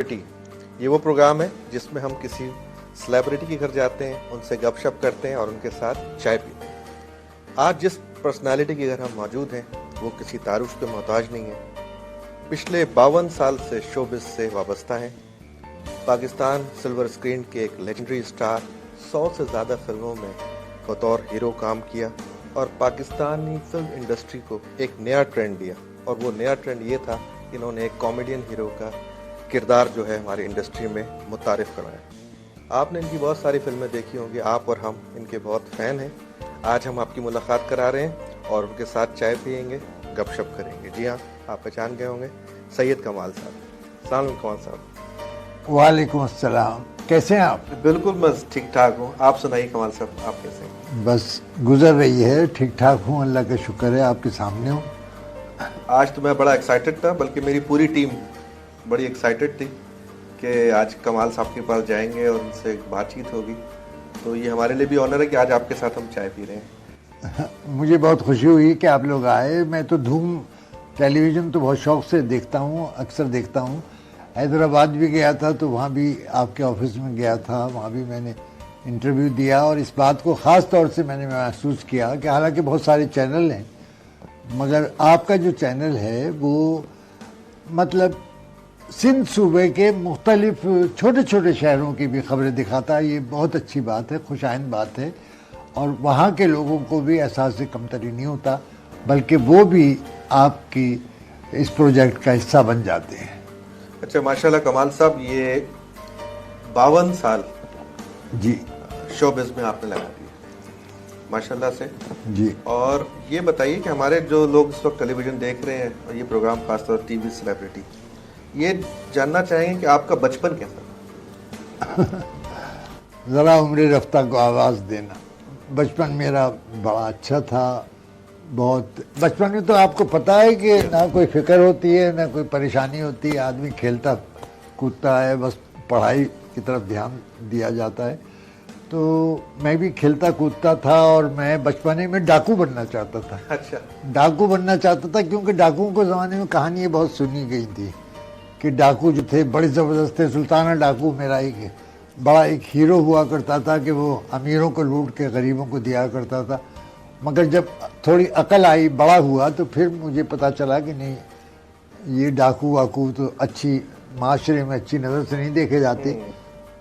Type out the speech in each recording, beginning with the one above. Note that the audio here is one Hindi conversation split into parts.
ये वो प्रोग्राम है जिसमें हम किसी सेलिब्रिटी के घर जाते हैं, उनसे गपशप करते हैं और उनके साथ चाय पीते हैं। आज जिस पर्सनालिटी के घर हम मौजूद हैं वो किसी तारुफ के मोहताज नहीं है। पिछले 52 साल से शोबिस से वाबस्ता हैं। पाकिस्तान सिल्वर स्क्रीन के एक लेजेंडरी स्टार, 100 से ज़्यादा फिल्मों में बतौर हीरो काम किया और पाकिस्तानी फिल्म इंडस्ट्री को एक नया ट्रेंड दिया। और वो नया ट्रेंड ये था कि इन्होंने एक कॉमेडियन हीरो का किरदार जो है हमारी इंडस्ट्री में मुतारिफ कराया। आपने इनकी बहुत सारी फिल्में देखी होंगी, आप और हम इनके बहुत फ़ैन हैं। आज हम आपकी मुलाकात करा रहे हैं और उनके साथ चाय पियेंगे, गपशप करेंगे। जी हाँ, आप पहचान गए होंगे, सैयद कमाल साहब। सलाम अलैकुम कमाल साहब। वालेकुम अस्सलाम। कैसे हैं आप? बिल्कुल बस ठीक ठाक हूँ, आप सुनाइए कमाल साहब, आप कैसे हैं? बस गुजर रही है, ठीक ठाक हूँ, अल्लाह का शुक्र है, आपके सामने हूँ। आज तो मैं बड़ा एक्साइटेड था, बल्कि मेरी पूरी टीम बड़ी एक्साइटेड थी कि आज कमाल साहब के पास जाएंगे और उनसे बातचीत होगी। तो ये हमारे लिए भी ऑनर है कि आज आपके साथ हम चाय पी रहे हैं। मुझे बहुत खुशी हुई कि आप लोग आए। मैं तो धूम टेलीविज़न तो बहुत शौक़ से देखता हूँ, अक्सर देखता हूँ। हैदराबाद भी गया था तो वहाँ भी आपके ऑफिस में गया था, वहाँ भी मैंने इंटरव्यू दिया और इस बात को ख़ास तौर से मैंने महसूस किया कि हालांकि बहुत सारे चैनल हैं मगर आपका जो चैनल है वो मतलब सिंध सूबे के मुख्तलिफ छोटे छोटे शहरों की भी खबरें दिखाता है। ये बहुत अच्छी बात है, खुशाइंद बात है और वहाँ के लोगों को भी एहसास से कमतरी नहीं होता, बल्कि वो भी आपकी इस प्रोजेक्ट का हिस्सा बन जाते हैं। अच्छा, माशाल्लाह कमाल साहब, ये 52 साल जी शोबिज़ में आपने लगा दिए माशाल्लाह से जी। और ये बताइए कि हमारे जो लोग इस वक्त टेलीविज़न देख रहे हैं और ये प्रोग्राम खासतौर टीवी सेलिब्रिटी, ये जानना चाहेंगे कि आपका बचपन कैसा था? ज़रा उम्र रफ्ता को आवाज़ देना। बचपन मेरा बड़ा अच्छा था। बहुत बचपन में तो आपको पता है कि ना कोई फिक्र होती है ना कोई परेशानी होती है, आदमी खेलता कूदता है, बस पढ़ाई की तरफ ध्यान दिया जाता है। तो मैं भी खेलता कूदता था और मैं बचपने में डाकू बनना चाहता था। अच्छा, डाकू बनना चाहता था क्योंकि डाकुओं के ज़माने में कहानी बहुत सुनी गई थी कि डाकू जो थे बड़े ज़बरदस्त थे। सुल्ताना डाकू मेरा एक बड़ा एक हीरो हुआ करता था कि वो अमीरों को लूट के गरीबों को दिया करता था। मगर जब थोड़ी अकल आई, बड़ा हुआ, तो फिर मुझे पता चला कि नहीं, ये डाकू वाकू तो अच्छी माशरे में अच्छी नज़र से नहीं देखे जाते।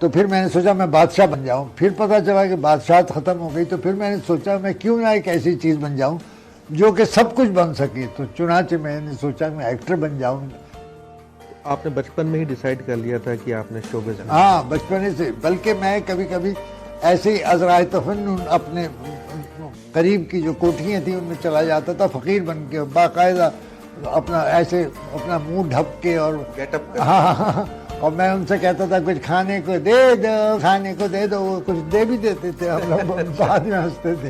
तो फिर मैंने सोचा मैं बादशाह बन जाऊँ। फिर पता चला कि बादशाह ख़त्म हो गई, तो फिर मैंने सोचा मैं क्यों ना एक ऐसी चीज़ बन जाऊँ जो कि सब कुछ बन सके। तो चुनाचे मैंने सोचा मैं एक्टर बन जाऊँ। आपने बचपन में ही डिसाइड कर लिया था कि आपने शोबिज़? हाँ, बचपन से। बल्कि मैं कभी कभी ऐसे ही अज़राए तफन्नुन अपने करीब की जो कोठियाँ थी उनमें चला जाता था फ़कीर बन के, बाकायदा अपना ऐसे अपना मुंह ढक के और गेटअप। हाँ, और मैं उनसे कहता था कुछ खाने को दे दो, खाने को दे दो। वो कुछ दे भी देते थे। हम लोग बाद में हंसते थे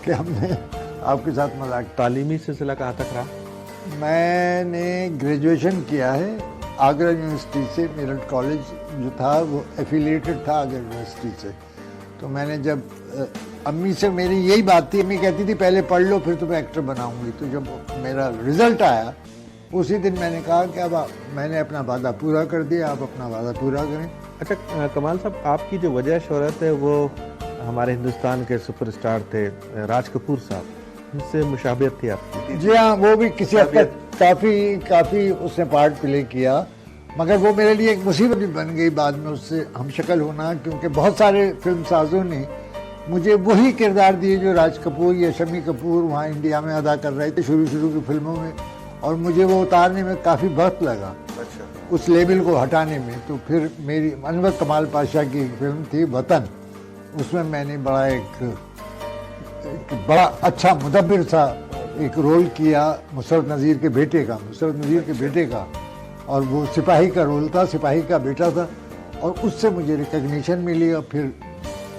कि हमने आपके साथ मजाक। तालीमी सिलसिला कहाँ तक रहा? मैंने ग्रेजुएशन किया है आगरा यूनिवर्सिटी से। मेरठ कॉलेज जो था वो एफिलिएटेड था आगरा यूनिवर्सिटी से। तो मैंने जब अम्मी से मेरी यही बात थी, अम्मी कहती थी पहले पढ़ लो फिर तुम्हें एक्टर बनाऊंगी। तो जब मेरा रिज़ल्ट आया उसी दिन मैंने कहा कि अब मैंने अपना वादा पूरा कर दिया, आप अपना वादा पूरा करें। अच्छा कमाल साहब, आपकी जो वजह शोहरत है वो हमारे हिंदुस्तान के सुपरस्टार थे राज कपूर साहब, उनसे मुशाबियत थी आपकी? जी हाँ, वो भी किसी हद तक काफ़ी उसने पार्ट प्ले किया, मगर वो मेरे लिए एक मुसीबत भी बन गई बाद में उससे हम शक्ल होना, क्योंकि बहुत सारे फिल्म साजों ने मुझे वही किरदार दिए जो राज कपूर या शमी कपूर वहाँ इंडिया में अदा कर रहे थे शुरू की फिल्मों में, और मुझे वो उतारने में काफ़ी वक्त लगा। अच्छा। उस लेबल को हटाने में। तो फिर मेरी अनवर कमाल पाशा की एक फिल्म थी वतन, उसमें मैंने एक बड़ा अच्छा मुदब्बिर सा एक रोल किया, मुशर्रफ नज़ीर के बेटे का, और वो सिपाही का रोल था, सिपाही का बेटा था, और उससे मुझे रिकग्निशन मिली और फिर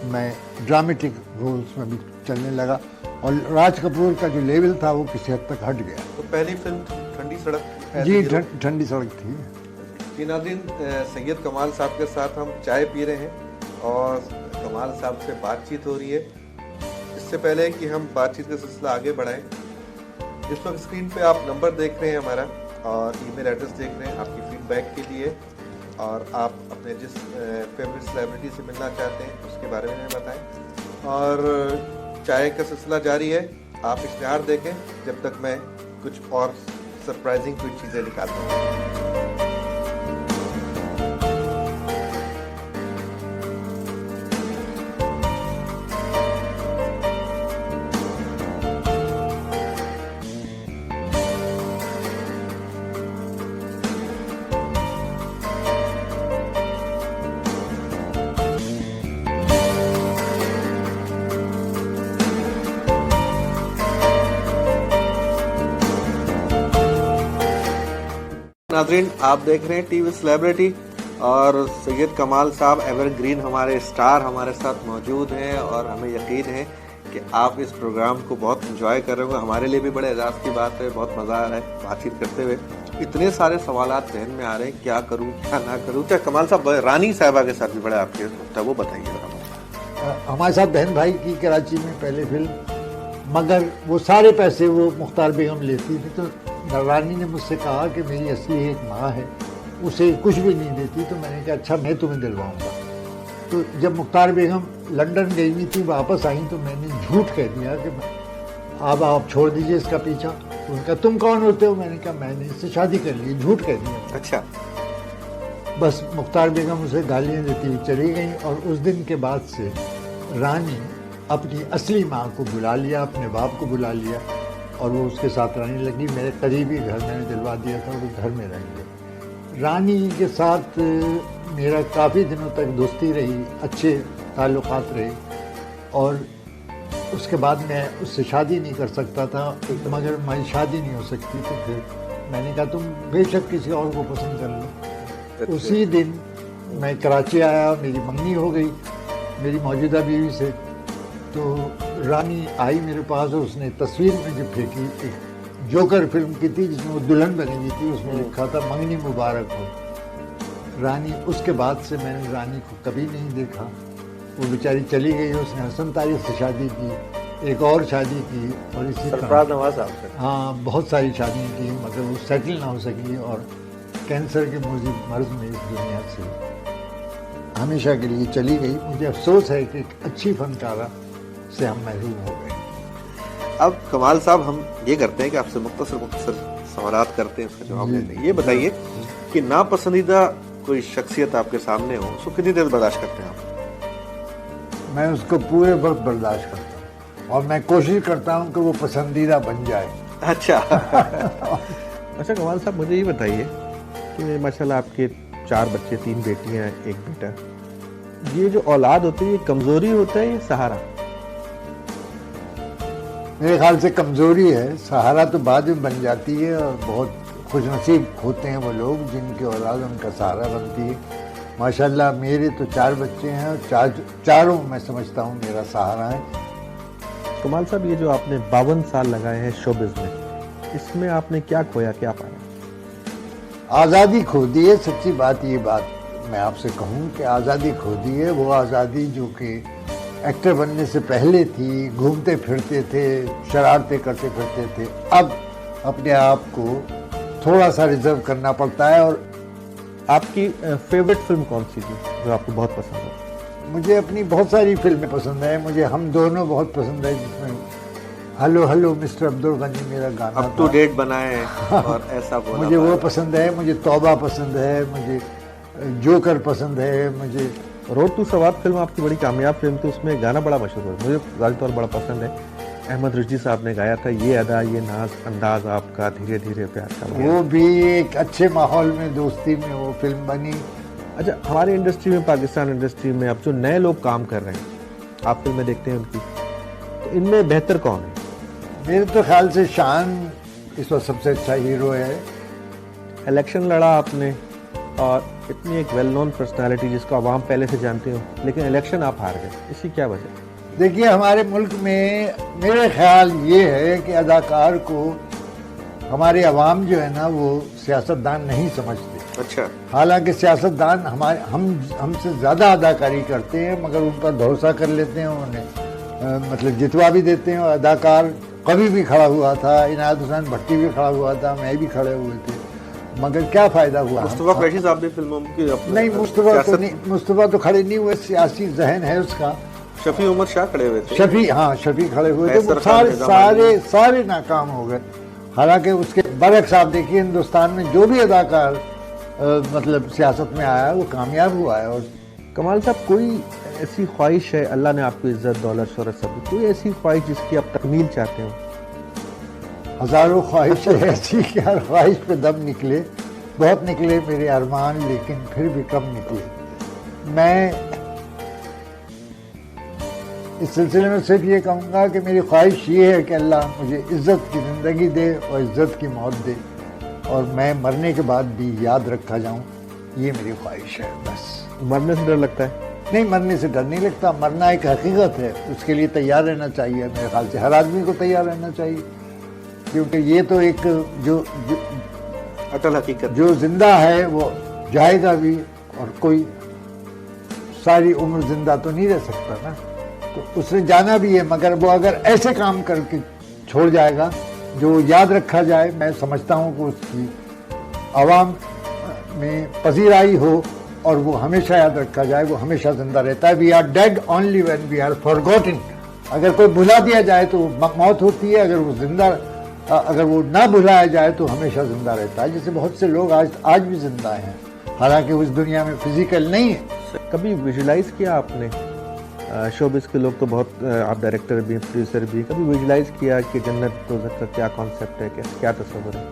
मैं ड्रामेटिक रोल्स में भी चलने लगा और राज कपूर का जो लेवल था वो किसी हद तक हट गया। तो पहली फिल्म ठंडी सड़क? जी, ठंडी सड़क थी। जी नाज़रीन, सैयद कमाल साहब के साथ हम चाय पी रहे हैं और कमाल साहब से बातचीत हो रही है। इससे पहले कि हम बातचीत का सिलसिला आगे बढ़ाएं, इस वक्त स्क्रीन पे आप नंबर देख रहे हैं हमारा और ईमेल एड्रेस देख रहे हैं आपकी फीडबैक के लिए। और आप अपने जिस फेवरेट सेलिब्रिटी से मिलना चाहते हैं उसके बारे में हमें बताएं। और चाय का सिलसिला जारी है, आप इश्तिहार देखें जब तक मैं कुछ और सरप्राइजिंग कोई चीज़ें निकालता हूँ। नाज़रीन, आप देख रहे हैं टीवी सेलिब्रिटी और सैयद कमाल साहब एवरग्रीन हमारे स्टार हमारे साथ मौजूद हैं और हमें यकीन है कि आप इस प्रोग्राम को बहुत एंजॉय कर रहे होंगे। हमारे लिए भी बड़े एजाज़ की बात है, बहुत मज़ा आ रहा है बातचीत करते हुए। इतने सारे सवालात जहन में आ रहे हैं, क्या करूं क्या ना करूं। क्या कमाल साहब, रानी साहिबा के साथ भी बड़ा आपके होता है, वो बताइए। हमारे साथ बहन भाई की कराची में पहले फिल्म, मगर वो सारे पैसे वो मुख्तार बेगम लेती थी। तो रानी ने मुझसे कहा कि मेरी असली एक माँ है, उसे कुछ भी नहीं देती। तो मैंने कहा अच्छा मैं तुम्हें दिलवाऊंगा। तो जब मुख्तार बेगम लंदन गई हुई थी, वापस आई, तो मैंने झूठ कह दिया कि अब आप छोड़ दीजिए इसका पीछा। तो उनका तुम कौन होते हो? मैंने कहा मैंने इससे शादी कर ली। झूठ कह दिया। अच्छा। बस मुख्तार बेगम उसे गालियाँ देती हुई चली गई और उस दिन के बाद से रानी अपनी असली माँ को बुला लिया, अपने बाप को बुला लिया और वो उसके साथ रहने लगी। मेरे करीबी घर मैंने दिलवा दिया था, वो घर में रहेंगे। रानी के साथ मेरा काफ़ी दिनों तक दोस्ती रही, अच्छे ताल्लुकात रहे और उसके बाद मैं उससे शादी नहीं कर सकता था, मगर मेरी शादी नहीं हो सकती। तो फिर मैंने कहा तुम बेशक किसी और को पसंद कर लो। उसी दिन मैं कराची आया, मेरी मंगनी हो गई मेरी मौजूदा बीवी से। तो रानी आई मेरे पास और उसने तस्वीर में जो फेंकी, एक जोकर फिल्म की थी जिसमें वो दुल्हन बनी हुई थी, उसमें लिखा था मंगनी मुबारक हो। रानी, उसके बाद से मैंने रानी को कभी नहीं देखा। वो बेचारी चली गई, उसने हसन तारीख से शादी की, एक और शादी की और इसी सरफराज नवाज साहब से, हाँ बहुत सारी शादियाँ की, मगर वो सेटल ना हो सकी और कैंसर के मर्ज में इस दुनिया से हमेशा के लिए चली गई। मुझे अफसोस है कि एक अच्छी फनकारा से हम महरूम हो गए। अब कमाल साहब, हम ये करते हैं कि आपसे मुख्तसर सवालात करते हैं, उसका जवाब देते हैं। ये बताइए कि नापसंदीदा कोई शख्सियत आपके सामने हो, उसको कितनी देर बर्दाश्त करते हैं आप? मैं उसको पूरे वक्त बर्दाश्त करता हूँ और मैं कोशिश करता हूँ कि वो पसंदीदा बन जाए। अच्छा। अच्छा कमाल साहब, मुझे ये बताइए कि माशाल्लाह आपके 4 बच्चे, 3 बेटियां, 1 बेटा, ये जो औलाद होती है ये कमजोरी होता है या सहारा? मेरे ख्याल से कमजोरी है, सहारा तो बाद में बन जाती है और बहुत खुशनसीब होते हैं वो लोग जिनकी औलाद उनका सहारा बनती है। माशाल्लाह मेरे तो 4 बच्चे हैं और चारों मैं समझता हूँ मेरा सहारा है। कमाल साहब, ये जो आपने 52 साल लगाए हैं शोबिज़ में, इसमें आपने क्या खोया, क्या पाया? आज़ादी खो दी है, सच्ची बात। ये बात मैं आपसे कहूँ कि आज़ादी खो दी है। वो आज़ादी जो कि एक्टर बनने से पहले थी, घूमते फिरते थे, शरारतें करते फिरते थे, अब अपने आप को थोड़ा सा रिजर्व करना पड़ता है। और आपकी फेवरेट फिल्म कौन सी थी जो आपको बहुत पसंद है? मुझे अपनी बहुत सारी फिल्में पसंद है। मुझे हम दोनों बहुत पसंद है, जिसमें hello hello mister Abdul Gani मेरा गाना अप टू डेट बनाए और ऐसा बोला, मुझे वो पसंद है। मुझे तौबा पसंद है, मुझे जोकर पसंद है। मुझे रोड टू सवाब फिल्म आपकी बड़ी कामयाब फिल्म थी, उसमें गाना बड़ा मशहूर है, मुझे ज़ाती तौर बड़ा पसंद है। अहमद रुश्दी साहब ने गाया था, ये अदा ये नाज अंदाज आपका धीरे धीरे प्यार का। वो भी एक अच्छे माहौल में, दोस्ती में वो फिल्म बनी। अच्छा, हमारी इंडस्ट्री में, पाकिस्तान इंडस्ट्री में अब जो नए लोग काम कर रहे हैं, आप फिल्में देखते हैं उनकी, तो इनमें बेहतर कौन है? मेरे तो ख्याल से शान इस वक्त सबसे अच्छा हीरो है। इलेक्शन लड़ा आपने और इतनी एक वेल नोन पर्सनालिटी जिसको आवाम पहले से जानते हो, लेकिन इलेक्शन आप हार गए, इसकी क्या वजह? देखिए, हमारे मुल्क में मेरे ख्याल ये है कि अदाकार को हमारे अवाम जो है ना वो सियासतदान नहीं समझते। अच्छा। हालांकि सियासतदान हमसे ज़्यादा अदाकारी करते हैं, मगर उन पर भरोसा कर लेते हैं, उन्हें मतलब जितवा भी देते हैं। और अदाकार कभी भी खड़ा हुआ था, इनायत हुसैन भट्टी भी खड़ा हुआ था, मैं भी खड़े हुए थे, मगर क्या फायदा हुआ? मुस्तफा कुरैशी साहब भी फिल्मों की नहीं, मुस्तफा तो खड़े नहीं हुए, सियासी जहन है उसका। शफी उमर शाह खड़े हुए थे। शफी, हाँ शफी खड़े हुए थे, वो कैसर खान सारे नाकाम हो गए। हालांकि उसके बरक्स आप देखिए, हिंदुस्तान में जो भी अदाकार मतलब सियासत में आया वो कामयाब हुआ है। और कमाल साहब, कोई ऐसी ख्वाहिश है, अल्लाह ने आपको इज्जत, दौलत, शोहरत सब, कोई ऐसी ख्वाहिश जिसकी आप तकमील चाहते हो? हजारों ख्वाहिशें ऐसी कि हर ख्वाहिश पे दम निकले, बहुत निकले मेरे अरमान, लेकिन फिर भी कम निकले। मैं इस सिलसिले में सिर्फ ये कहूँगा कि मेरी ख्वाहिश ये है कि अल्लाह मुझे इज़्ज़त की ज़िंदगी दे और इज़्ज़त की मौत दे, और मैं मरने के बाद भी याद रखा जाऊँ, ये मेरी ख्वाहिश है बस। मरने से डर लगता है? नहीं, मरने से डर नहीं लगता। मरना एक हकीकत है, उसके लिए तैयार रहना चाहिए। मेरे ख्याल से हर आदमी को तैयार रहना चाहिए, क्योंकि ये तो एक जो अटल हकीकत, जो जिंदा है वो जाएगा भी, और कोई सारी उम्र जिंदा तो नहीं रह सकता ना, तो उसने जाना भी है। मगर वो अगर ऐसे काम करके छोड़ जाएगा जो याद रखा जाए, मैं समझता हूँ कि उसकी आवाम में पजीराई हो और वो हमेशा याद रखा जाए, वो हमेशा जिंदा रहता है। We are dead only when we are forgotten. अगर कोई भुला दिया जाए तो मौत होती है, अगर वो ना भुलाया जाए तो हमेशा जिंदा रहता है। जैसे बहुत से लोग आज भी जिंदा हैं, हालांकि उस दुनिया में फिजिकल नहीं है। कभी विजुलाइज किया आपने, शोबिस के लोग तो बहुत, आप डायरेक्टर भी, प्रोड्यूसर भी, कभी विजुलाइज किया कि जन्नत दोज़ख का क्या कॉन्सेप्ट है, क्या तस्वीर है?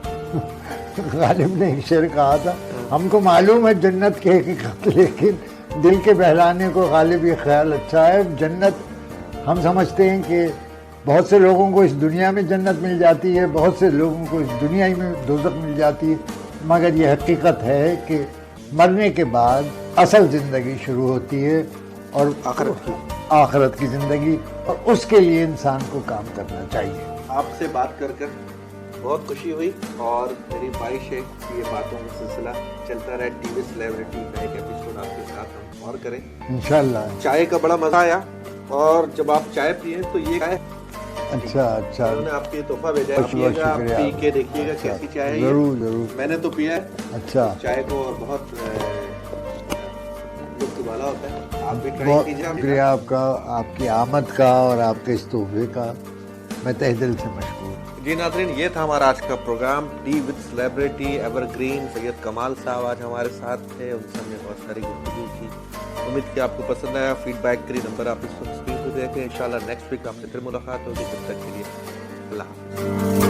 गालिब ने एक शेर कहा था, हमको मालूम है जन्नत की हकीकत, लेकिन दिल के बहलाने को गालिब ये ख्याल अच्छा है। जन्नत हम समझते हैं कि बहुत से लोगों को इस दुनिया में जन्नत मिल जाती है, बहुत से लोगों को इस दुनिया में दोज़ख मिल जाती है, मगर ये हकीकत है कि मरने के बाद असल ज़िंदगी शुरू होती है, और आखिरत की ज़िंदगी, और उसके लिए इंसान को काम करना चाहिए। आपसे बात कर बहुत खुशी हुई, और मेरी ख्वाहिश है कि ये बातों का सिलसिला चलता रहे। टीवी सेलिब्रिटी का एक एपिसोड आपके साथ हम और करें इंशाल्लाह। चाय का बड़ा मजा आया, और जब आप चाय पिए तो ये चाय अच्छा उन्होंने आपके तोहफा भेजा है, पिएगा, आप पी के देखिएगा कैसी चाय है। जरूर मैंने तो पिया है। अच्छा, चाय को बहुत लुत्फ वाला होता है, आप भी ट्राई बहुत कीजिए। शुक्रिया आपका, आपकी आमद का और आपके इस तोहफे का, मैं तहे दिल से मशकूर। जी नाज़रीन, ये था हमारा आज का programme tea with celebrity evergreen. Syed Kamal साहब आज हमारे साथ थे, उनसे हमने बहुत सारी गुफ्तगू की। उम्मीद कि आपको पसंद आया। फीडबैक के लिए नंबर आप इस वक्त स्क्रीन पर देखें। इंशाल्लाह नेक्स्ट वीक आपसे फिर मुलाकात होगी। तब तक के लिए अल्लाह हाफ़िज़।